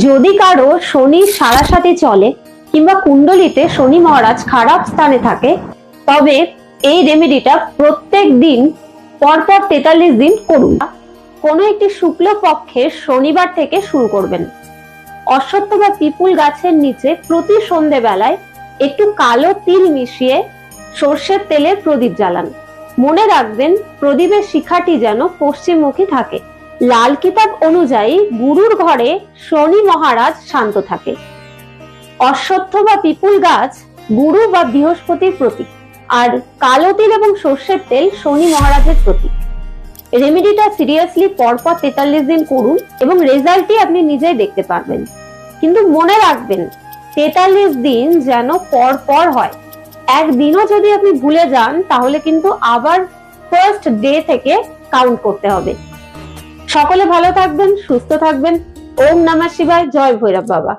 যদি কারো শনি সাড়ে চলে কিংবা কুণ্ডলিতে শনি মহারাজ খারাপ স্থানে থাকে, তবে এই রেমেডিটা প্রত্যেক দিন পরপর 43 দিন করুন। কোনো একটি শুক্ল পক্ষের শনিবার থেকে শুরু করবেন। অশ্বত্থ বা পিপুল গাছের নিচে প্রতি সন্ধ্যেবেলায় একটু কালো তিল মিশিয়ে সর্ষের তেলের প্রদীপ জ্বালান। মনে রাখবেন, প্রদীপের শিখাটি যেন পশ্চিমমুখী থাকে। লাল কিতাব অনুযায়ী গুরুর ঘরে শনি মহারাজ শান্ত থাকে। অশ্বত্থ বা পিপুল গাছ গুরু বা বৃহস্পতির প্রতীক, আর কালো তিল এবং সর্ষের তেল শনি মহারাজের প্রতীক। রেমেডিটা সিরিয়াসলি পরপর 43 দিন করুন এবং রেজাল্টই আপনি নিজেই দেখতে পারবেন। কিন্তু মনে রাখবেন, 43 দিন যেন পর হয়। একদিনও যদি আপনি ভুলে যান তাহলে কিন্তু আবার ফার্স্ট ডে থেকে কাউন্ট করতে হবে। সকলে ভালো থাকবেন, সুস্থ থাকবেন। ওম নমঃ শিবায়। জয় ভৈরব বাবা।